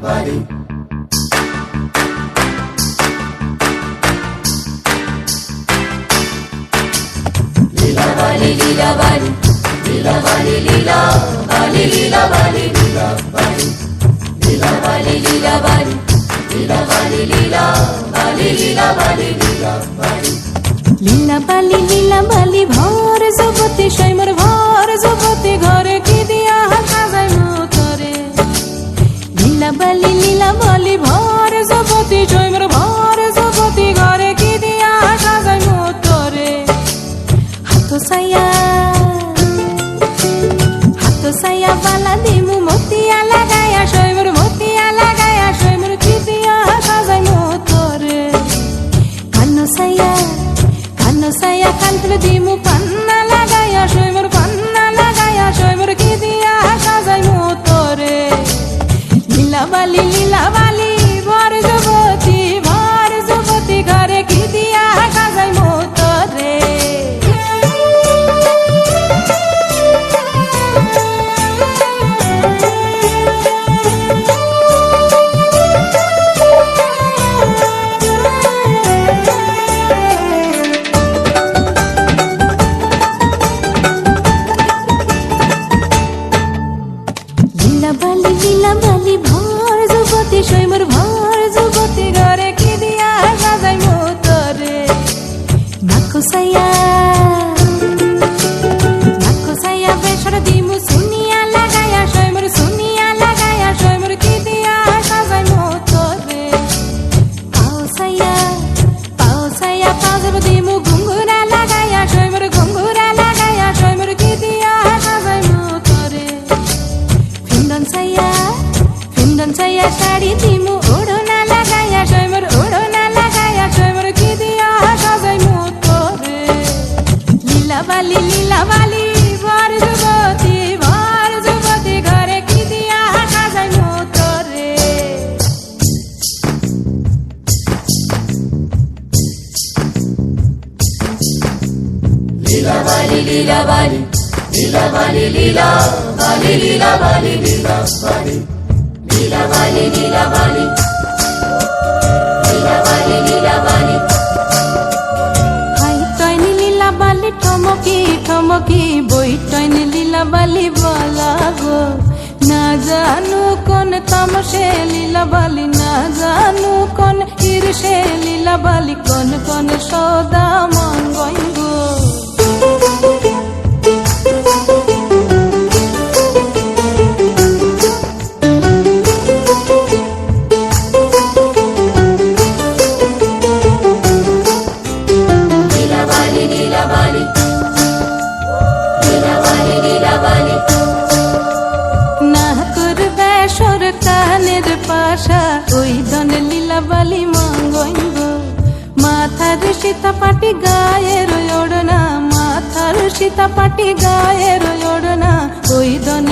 বাড়ি। লীলা বালি লীলা বালি লীলা বালি লীলা বালি লীলা বালি লীলা বালি লীলা বালি লীলা বালি লীলা বালি লীলা বালি লীলা বালি লীলা বালি। লীলা বালি ভর জগতে সৈমর ভর জগতে ঘরে কি দিয়া সাজাই মতরে। লীলা বালি ভর জগতে সৈমর ভর জগতে ঘরে কি দিয়া সাজাই মতরে। হাত সায়া বালা দিমু মতিয়া লাগায়া সৈমর মতিয়া লাগায়া সৈমর কি দিয়া সাজাই মতরে। কানো সায়া কান ফুলে দিমু পান্না লাগায়া সৈমর পান্না লাগায়া সৈমর কি দিয়া সাজাই মতরে। লীলা বালি ভর যুবতী ঘরে কি দিয়া সাজাই মতরে। লীলা বালি ভর যুবতী সৈমর ভর যুবতী ঘরে কি দিয়া সাজাই মতরে। নাকো সায়া বেসর দিমু সুনিয়া লাগায়া সৈমর সুনিয়া লাগায়া সৈমর কি দিয়া সাজাই মতরে। পাও সায়া পাজব দিমু ঘুঙ্গুরা লাগায়া সৈমর ঘুঙ্গুরা লাগায়া সৈমর কি দিয়া সাজাই মতরে। ফিন্দন সায়া শাড়ি দিমু ওড়না লাগায়া সৈমর ওড়না লাগায়া সৈমর কি দিয়া সাজাই মতরে। লীলা বালি ভর যুবতী ঘরে কি দিয়া সাজাই মতরে। লীলা বালি লীলা বালি লীলা বালি লীলা বালি লীলা বালি লীলা বালি লীলা বালি লীলা বালি লীলা বালি লীলা বালি। হাই টয়নি লীলা বালি ঠমকি বই টয়নি লীলা বালি বলা গো। না জানু কোন তামসে লীলা বালি না জানু কোন ঈর্ষে লীলা বালি কোন সদা মঙ্গই গো। না করবে সরকানের পাশা ওই ধন লীলা বালি মঙ্গইব। মাথার সীতা পাটি গায়ের ওড়না মাথার সীতা পাটি গায়ের ওড়না ওই ধন